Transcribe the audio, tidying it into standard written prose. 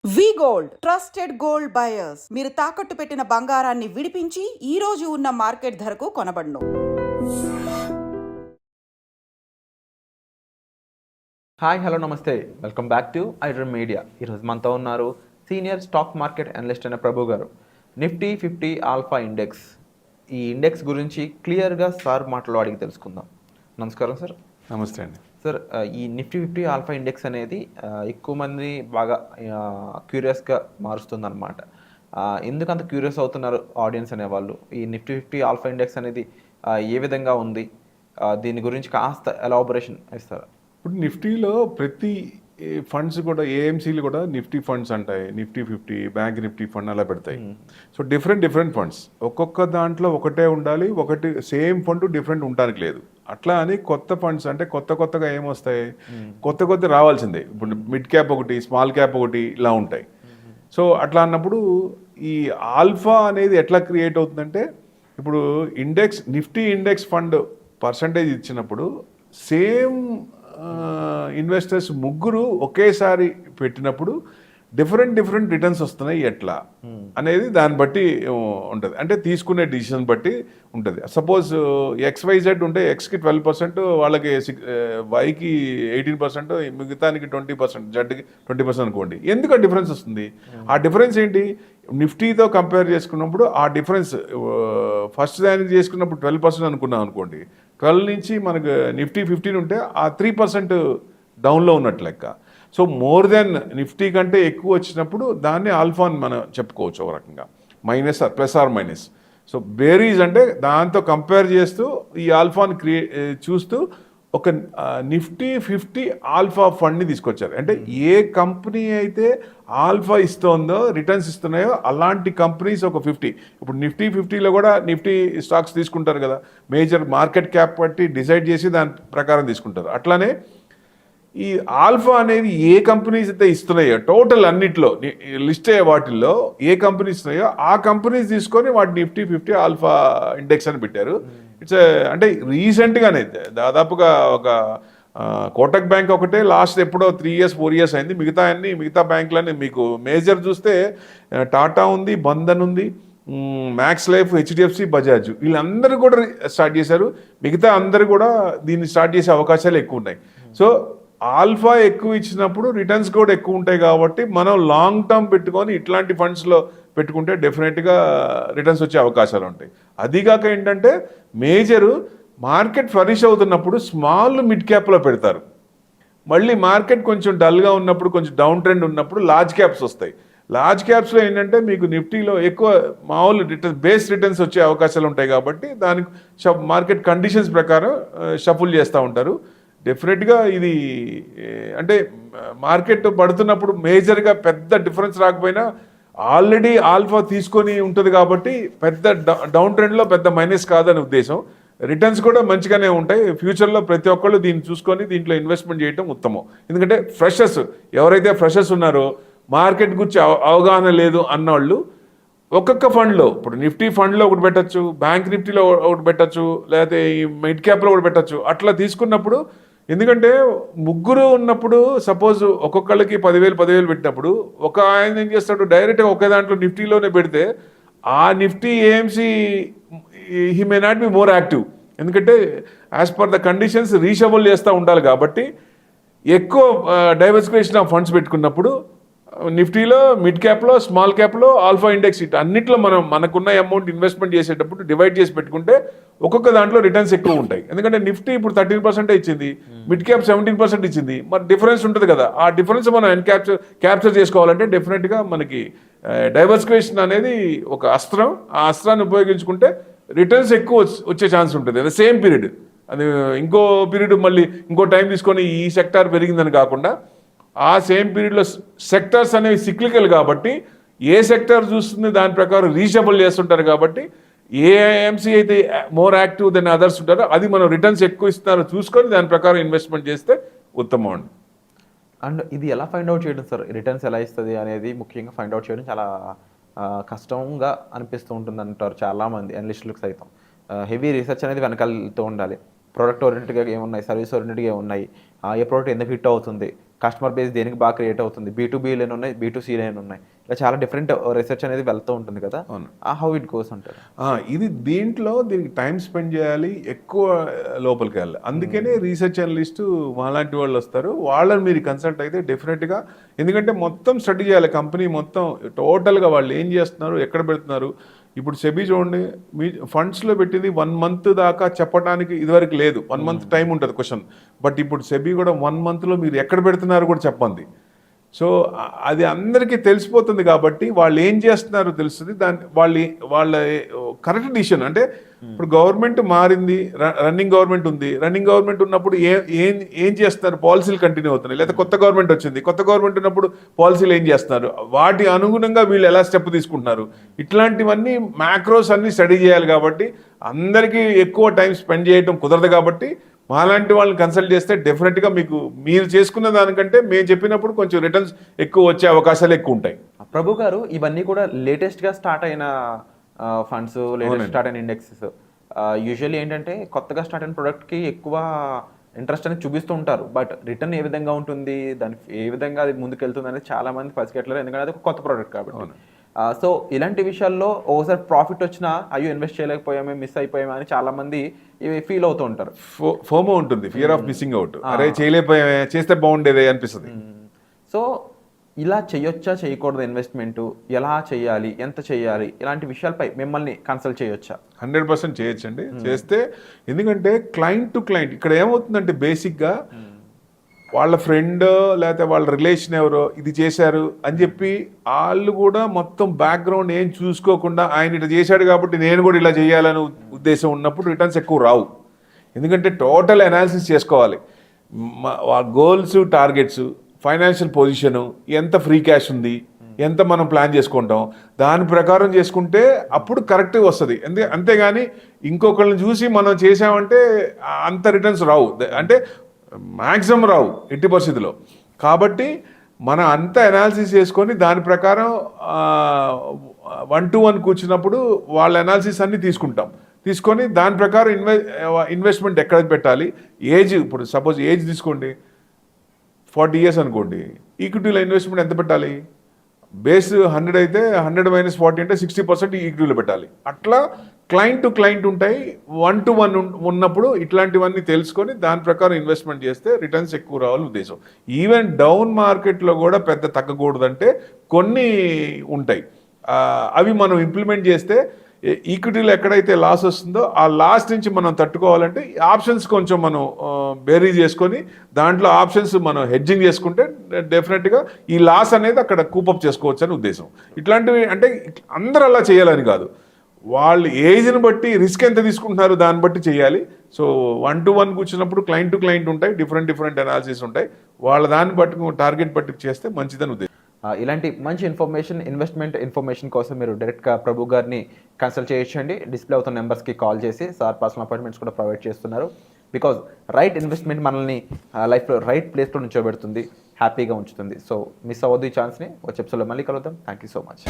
వి gold trusted gold buyers మీరు తాకట్టు పెట్టిన బంగారాన్ని విడిపించి ఈ రోజు ఉన్న మార్కెట్ ధరకు కొనబడును. హాయ్ హలో నమస్తే, welcome back to iDream media. ఈరోజు మనతో ఉన్నారు సీనియర్ స్టాక్ మార్కెట్ అనలిస్ట్ అయిన ప్రభు గారు. నిఫ్టీ 50 ఆల్ఫా ఇండెక్స్, ఈ ఇండెక్స్ గురించి క్లియర్గా సార్ మాటలు అడిగి తెలుసుకుందాం. నమస్కారం సార్. నమస్తే అండి. సార్, ఈ నిఫ్టీ 50 ఆల్ఫా ఇండెక్స్ అనేది ఎక్కువ మంది బాగా క్యూరియస్గా మారుస్తుందన్నమాట. ఎందుకు అంత క్యూరియస్ అవుతున్నారు ఆడియన్స్ అనేవాళ్ళు? ఈ నిఫ్టీ 50 ఆల్ఫా ఇండెక్స్ అనేది ఏ విధంగా ఉంది, దీని గురించి కాస్త ఎలాబొరేషన్ ఇస్తారా? ఇప్పుడు నిఫ్టీలో ప్రతి ఫండ్స్ కూడా ఏఎంసీలు కూడా నిఫ్టీ ఫండ్స్ అంటాయి, నిఫ్టీ 50, బ్యాంక్ నిఫ్టీ ఫండ్ అలా పెడతాయి. సో డిఫరెంట్ ఫండ్స్, ఒక్కొక్క దాంట్లో ఒకటే ఉండాలి, ఒకటి సేమ్ ఫండ్ డిఫరెంట్ ఉండడానికి లేదు. అట్లా అని కొత్త ఫండ్స్ అంటే కొత్తగా ఏమొస్తాయి, కొత్త రావాల్సిందే. ఇప్పుడు మిడ్ క్యాప్ ఒకటి, స్మాల్ క్యాప్ ఒకటి ఇలా ఉంటాయి. సో అట్లా అన్నప్పుడు ఈ ఆల్ఫా అనేది ఎట్లా క్రియేట్ అవుతుందంటే, ఇప్పుడు నిఫ్టీ ఇండెక్స్ ఫండ్ పర్సంటేజ్ ఇచ్చినప్పుడు సేమ్ ఇన్వెస్టర్స్ ముగ్గురు ఒకేసారి పెట్టినప్పుడు డిఫరెంట్ రిటర్న్స్ వస్తున్నాయి ఎట్లా అనేది దాన్ని బట్టి ఉంటుంది. అంటే తీసుకునే డిసిషన్ బట్టి ఉంటుంది. సపోజ్ XYZ ఉంటే Xకి 12%, వాళ్ళకి Yకి 18%, మిగతానికి 20%, జడ్కి 20% అనుకోండి. ఎందుకు ఆ డిఫరెన్స్ వస్తుంది? ఆ డిఫరెన్స్ ఏంటి? నిఫ్టీతో కంపేర్ చేసుకున్నప్పుడు ఆ డిఫరెన్స్ ఫస్ట్ దానికి చేసుకున్నప్పుడు 12% అనుకున్నాం అనుకోండి, 12 నుంచి మనకు నిఫ్టీ 15 ఉంటే ఆ 3% డౌన్లో ఉన్నట్లు లెక్క. సో మోర్ దెన్ నిఫ్టీ కంటే ఎక్కువ వచ్చినప్పుడు దాన్ని ఆల్ఫా అని మనం చెప్పుకోవచ్చు ఒక రకంగా, ప్లస్ ఆర్ మైనస్. సో బేరీజ్ అంటే దాంతో కంపేర్ చేస్తూ ఈ ఆల్ఫాని చూస్తూ ఒక నిఫ్టీ 50 ఆల్ఫా ఫండ్ని తీసుకొచ్చారు. అంటే ఏ కంపెనీ అయితే ఆల్ఫా ఇస్తుందో, రిటర్న్స్ ఇస్తున్నాయో అలాంటి కంపెనీస్ ఒక 50. ఇప్పుడు నిఫ్టీ 50లో కూడా నిఫ్టీ స్టాక్స్ తీసుకుంటారు కదా, మేజర్ మార్కెట్ క్యాప్ బట్టి డిసైడ్ చేసి దాని ప్రకారం తీసుకుంటారు. అట్లానే ఈ ఆల్ఫా అనేది ఏ కంపెనీస్ అయితే ఇస్తున్నాయో, టోటల్ అన్నిట్లో లిస్ట్ అయ్యే వాటిల్లో ఏ కంపెనీస్ ఇస్తున్నాయో ఆ కంపెనీస్ తీసుకొని వాటి నిఫ్టీ 50 ఆల్ఫా ఇండెక్స్ అని పెట్టారు. అంటే రీసెంట్గానే దాదాపుగా ఒక కోటక్ బ్యాంక్ ఒకటే లాస్ట్ ఎప్పుడో 3 years 4 years అయింది. మిగతా బ్యాంకులన్నీ మీకు మేజర్ చూస్తే టాటా ఉంది, బంధన్ ఉంది, మ్యాక్స్ లైఫ్, HDFC, బజాజ్, వీళ్ళందరూ కూడా స్టార్ట్ చేశారు. మిగతా అందరూ కూడా దీన్ని స్టార్ట్ చేసే అవకాశాలు ఎక్కువ ఉన్నాయి. సో ఆల్ఫా ఎక్కువ ఇచ్చినప్పుడు రిటర్న్స్ కూడా ఎక్కువ ఉంటాయి కాబట్టి మనం లాంగ్ టర్మ్ పెట్టుకొని ఇట్లాంటి ఫండ్స్లో పెట్టుకుంటే డెఫినెట్గా రిటర్న్స్ వచ్చే అవకాశాలు ఉంటాయి. అదిగాక ఏంటంటే మేజరు మార్కెట్ ఫ్లరిష్ అవుతున్నప్పుడు స్మాల్ మిడ్ క్యాప్లో పెడతారు. మళ్ళీ మార్కెట్ కొంచెం డల్గా ఉన్నప్పుడు, కొంచెం డౌన్ ట్రెండ్ ఉన్నప్పుడు లార్జ్ క్యాప్స్ వస్తాయి. లార్జ్ క్యాప్స్లో ఏంటంటే మీకు నిఫ్టీలో ఎక్కువ మామూలు బేస్ రిటర్న్స్ వచ్చే అవకాశాలు ఉంటాయి కాబట్టి దానికి మార్కెట్ కండిషన్స్ ప్రకారం షఫుల్ చేస్తూ ఉంటారు. డెఫినెట్గా ఇది అంటే మార్కెట్ పడుతున్నప్పుడు మేజర్గా పెద్ద డిఫరెన్స్ రాకపోయినా ఆల్రెడీ ఆల్ఫా తీసుకొని ఉంటుంది కాబట్టి పెద్ద డౌన్ ట్రెండ్లో పెద్ద మైనస్ కాదని ఉద్దేశం. రిటర్న్స్ కూడా మంచిగానే ఉంటాయి. ఫ్యూచర్లో ప్రతి ఒక్కళ్ళు దీన్ని చూసుకొని దీంట్లో ఇన్వెస్ట్మెంట్ చేయడం ఉత్తమం. ఎందుకంటే ఎవరైతే ఫ్రెషర్స్ ఉన్నారో, మార్కెట్ గురించి అవగాహన లేదు అన్నవాళ్ళు ఒక్కొక్క ఫండ్లో, ఇప్పుడు నిఫ్టీ ఫండ్లో ఒకటి పెట్టచ్చు, బ్యాంక్ నిఫ్టీలో ఒకటి పెట్టచ్చు, లేకపోతే ఈ మిడ్ క్యాప్లో ఒకటి పెట్టచ్చు. అట్లా తీసుకున్నప్పుడు, ఎందుకంటే ముగ్గురు ఉన్నప్పుడు సపోజ్ ఒక్కొక్కళ్ళకి 10,000 పెట్టినప్పుడు ఒక ఆయన ఏం చేస్తాడు, డైరెక్ట్గా ఒకే దాంట్లో నిఫ్టీలోనే పెడితే ఆ Nifty AMC he may not be more active. ఎందుకంటే as per the conditions reshuffle చేస్తూ ఉండాలి కాబట్టి ఎక్కువ డైవర్సిఫికేషన్ ఆఫ్ ఫండ్స్ పెట్టుకున్నప్పుడు నిఫ్టీలో, మిడ్ క్యాప్లో, స్మాల్ క్యాప్లో, ఆల్ఫా ఇండెక్స్ అన్నిట్లో మనకున్న అమౌంట్ ఇన్వెస్ట్మెంట్ చేసేటప్పుడు డివైడ్ చేసి పెట్టుకుంటే ఒక్కొక్క దాంట్లో రిటర్న్స్ ఎక్కువ ఉంటాయి. ఎందుకంటే నిఫ్టీ ఇప్పుడు 13% ఇచ్చింది, మిడ్ క్యాప్ 17% ఇచ్చింది, మరి డిఫరెన్స్ ఉంటుంది కదా. ఆ డిఫరెన్స్ మనం క్యాప్చర్ చేసుకోవాలంటే డెఫినెట్గా మనకి డైవర్సిఫికేషన్ అనేది ఒక అస్త్రం. ఆ అస్త్రాన్ని ఉపయోగించుకుంటే రిటర్న్స్ ఎక్కువ వచ్చే ఛాన్స్ ఉంటుంది. అదే సేమ్ పీరియడ్, అది ఇంకో పీరియడ్ మళ్ళీ ఇంకో టైం తీసుకొని ఈ సెక్టార్ పెరిగిందని కాకుండా ఆ సేమ్ పీరియడ్లో సెక్టర్స్ అనేవి సిక్లికల్ కాబట్టి ఏ సెక్టర్ చూస్తుంది దాని ప్రకారం రీచబుల్ చేస్తుంటారు కాబట్టి ఏఎంసీ అయితే మోర్ యాక్టివ్ దెన్ అదర్స్ ఉంటారో అది మనం రిటర్న్స్ ఎక్కువ ఇస్తారో చూసుకొని దాని ప్రకారం ఇన్వెస్ట్మెంట్ చేస్తే ఉత్తమం అండి. అండ్ ఇది ఎలా ఫైండ్ అవుట్ చేయడం సార్? రిటర్న్స్ ఎలా ఇస్తుంది అనేది ముఖ్యంగా ఫైండ్ అవుట్ చేయడం చాలా కష్టంగా అనిపిస్తూ ఉంటుంది అంటారు చాలామంది అనలిస్టులకు సైతం. హెవీ రీసెర్చ్ అనేది వెనకాలతో ఉండాలి. ప్రోడక్ట్ ఓరియంటెడ్గా ఏమున్నాయి, సర్వీస్ ఓరియంటెడ్గా ఏమున్నాయి, ఏ ప్రోడక్ట్ ఎంత ఫిట్ అవుతుంది, కస్టమర్ బేస్ దేనికి బాగా క్రియేట్ అవుతుంది, B2B లేని ఉన్నాయి, B2C లేని ఉన్నాయి, ఇలా చాలా డిఫరెంట్ రీసెర్చ్ అనేది వెళ్తూ ఉంటుంది కదా, హౌ ఇట్ గోస్ అంటారు. ఇది దీనికి టైం స్పెండ్ చేయాలి, ఎక్కువ లోపలికి వెళ్ళాలి. అందుకనే రీసెర్చ్ అనలిస్ట్ అలాంటి వాళ్ళు వస్తారు. వాళ్ళని మీరు కన్సల్ట్ అయితే డెఫినెట్గా, ఎందుకంటే మొత్తం స్టడీ చేయాలి కంపెనీ మొత్తం టోటల్గా వాళ్ళు ఏం చేస్తున్నారు, ఎక్కడ పెడుతున్నారు. ఇప్పుడు సెబీ చూడండి, మీ ఫండ్స్లో పెట్టింది 1 month దాకా చెప్పడానికి ఇదివరకు లేదు. 1 month టైం ఉంటుంది క్వశ్చన్. బట్ ఇప్పుడు సెబీ కూడా 1 monthలో మీరు ఎక్కడ పెడుతున్నారు కూడా చెప్పండి. సో అది అందరికీ తెలిసిపోతుంది కాబట్టి వాళ్ళు ఏం చేస్తున్నారో తెలుస్తుంది. వాళ్ళ కరెక్ట్ డిసిషన్. అంటే ఇప్పుడు గవర్నమెంట్ మారింది, రన్నింగ్ గవర్నమెంట్ ఉంది. రన్నింగ్ గవర్నమెంట్ ఉన్నప్పుడు ఏం చేస్తున్నారు, పాలసీలు కంటిన్యూ అవుతున్నాయి. లేదా కొత్త గవర్నమెంట్ వచ్చింది, కొత్త గవర్నమెంట్ ఉన్నప్పుడు పాలసీలు ఏం చేస్తున్నారు, వాటి అనుగుణంగా వీళ్ళు ఎలా స్టెప్ తీసుకుంటున్నారు, ఇట్లాంటివన్నీ మ్యాక్రోస్ అన్ని స్టడీ చేయాలి. కాబట్టి అందరికీ ఎక్కువ టైం స్పెండ్ చేయడం కుదరదు. కాబట్టి మాలాంటి వాళ్ళని కన్సల్ట్ చేస్తే డెఫినెట్గా మీరు చేసుకున్న దానికంటే మేము చెప్పినప్పుడు కొంచెం రిటర్న్స్ ఎక్కువ వచ్చే అవకాశాలు ఎక్కువ ఉంటాయి. ప్రభు గారు, ఇవన్నీ కూడా లేటెస్ట్గా స్టార్ట్ అయిన ఫండ్స్, లేటెస్ట్ స్టార్ట్ అయిన ఇండెక్సెస్. యూజువల్లీ ఏంటంటే కొత్తగా స్టార్ట్ అయిన ప్రోడక్ట్కి ఎక్కువ ఇంట్రెస్ట్ అనేది చూపిస్తూ ఉంటారు. బట్ రిటర్న్ ఏ విధంగా ఉంటుంది, దానికి ఏ విధంగా అది ముందుకెళ్తుంది అనేది చాలా మంది పసిగట్టలేరు, ఎందుకంటే అది ఒక కొత్త ప్రోడక్ట్ కాబట్టి. సో ఇలాంటి విషయాల్లో ఒకసారి ప్రాఫిట్ వచ్చినా అయ్యో ఇన్వెస్ట్ చేయలేకపోయామే, మిస్ అయిపోయామే అని చాలా మంది ఫీల్ అవుతూ ఉంటారు. ఫోమో ఉంటుంది, ఫియర్ ఆఫ్ మిస్సింగ్ అవుట్. అరే చేయలేకపోయామే, చేస్తే బాగుండేదే అనిపిస్తుంది. సో ఇలా చేయొచ్చా, చేయకూడదు, ఇన్వెస్ట్మెంట్ ఎలా చేయాలి, ఎంత చేయాలి, ఇలాంటి విషయాలపై మిమ్మల్ని కన్సల్ట్ చేయొచ్చా? 100% చేయొచ్చండి. చేస్తే, ఎందుకంటే క్లయింట్ టు క్లయింట్ ఇక్కడ ఏమవుతుందంటే బేసిక్గా వాళ్ళ ఫ్రెండ్ లేకపోతే వాళ్ళ రిలేషన్ ఎవరో ఇది చేశారు అని చెప్పి వాళ్ళు కూడా మొత్తం బ్యాక్గ్రౌండ్ ఏం చూసుకోకుండా ఆయన ఇట్లా చేశాడు కాబట్టి నేను కూడా ఇలా చేయాలని ఉద్దేశం ఉన్నప్పుడు రిటర్న్స్ ఎక్కువ రావు. ఎందుకంటే టోటల్ అనాలిసిస్ చేసుకోవాలి. గోల్స్, టార్గెట్స్, ఫైనాన్షియల్ పొజిషను, ఎంత ఫ్రీ క్యాష్ ఉంది, ఎంత మనం ప్లాన్ చేసుకుంటాం, దాని ప్రకారం చేసుకుంటే అప్పుడు కరెక్ట్గా వస్తుంది. అంతేగాని ఇంకొకళ్ళని చూసి మనం చేసామంటే అంత రిటర్న్స్ రావు, అంటే మ్యాక్సిమం రావు ఎట్టి పరిస్థితిలో. కాబట్టి మనం అంత అనాలిసిస్ చేసుకొని దాని ప్రకారం 1-to-1 కూర్చున్నప్పుడు వాళ్ళ అనాలిసిస్ అన్ని తీసుకొని దాని ప్రకారం ఇన్వెస్ట్మెంట్ ఎక్కడ పెట్టాలి, ఏజ్, ఇప్పుడు సపోజ్ ఏజ్ తీసుకోండి 40 years అనుకోండి, ఈక్విటీలో ఇన్వెస్ట్మెంట్ ఎంత పెట్టాలి, బేస్ 100 అయితే 100 - 40 అంటే 60% ఈక్విటీలో పెట్టాలి. అట్లా క్లయింట్ టు క్లయింట్ ఉంటాయి. 1-to-1 ఉన్నప్పుడు ఇట్లాంటివన్నీ తెలుసుకొని దాని ప్రకారం ఇన్వెస్ట్మెంట్ చేస్తే రిటర్న్స్ ఎక్కువ రావాలని ఉద్దేశం. ఈవెన్ డౌన్ మార్కెట్లో కూడా పెద్ద తగ్గకూడదంటే కొన్ని ఉంటాయి, అవి మనం ఇంప్లిమెంట్ చేస్తే ఈక్విటీలో ఎక్కడైతే లాస్ వస్తుందో ఆ లాస్ నుంచి మనం తట్టుకోవాలంటే ఆప్షన్స్ కొంచెం మనం బేరీ చేసుకొని దాంట్లో ఆప్షన్స్ మనం హెడ్జింగ్ చేసుకుంటే డెఫినెట్గా ఈ లాస్ అనేది అక్కడ కూపప్ చేసుకోవచ్చు అని ఉద్దేశం. ఇట్లాంటివి అంటే అందరూ అలా చేయాలని కాదు, వాళ్ళు ఏజ్ని బట్టి రిస్క్ ఎంత తీసుకుంటున్నారు దాన్ని బట్టి చేయాలి. సో 1-to-1 కూర్చున్నప్పుడు క్లయింట్ టు క్లయింట్ ఉంటాయి, డిఫరెంట్ అనాలిసిస్ ఉంటాయి, వాళ్ళ దాన్ని బట్టి టార్గెట్ బట్టి చేస్తే మంచిదని ఉద్దేశం. ఇలాంటి మంచి ఇన్ఫర్మేషన్, ఇన్వెస్ట్మెంట్ ఇన్ఫర్మేషన్ కోసం మీరు డైరెక్ట్గా ప్రభు గారిని కన్సల్ట్ చేయొచ్చండి. డిస్ప్లే అవుతున్న నెంబర్స్కి కాల్ చేసి సార్ పర్సనల్ అపాయింట్మెంట్స్ కూడా ప్రొవైడ్ చేస్తున్నారు. బికాజ్ రైట్ ఇన్వెస్ట్మెంట్ మనల్ని లైఫ్లో రైట్ ప్లేస్లో నుంచోబెడుతుంది, హ్యాపీగా ఉంచుతుంది. సో మిస్ అవ్వద్దు ఈ ఛాన్స్ని. వచ్చే ఎపిసోడ్లో మళ్ళీ కలుద్దాం. Thank you so much.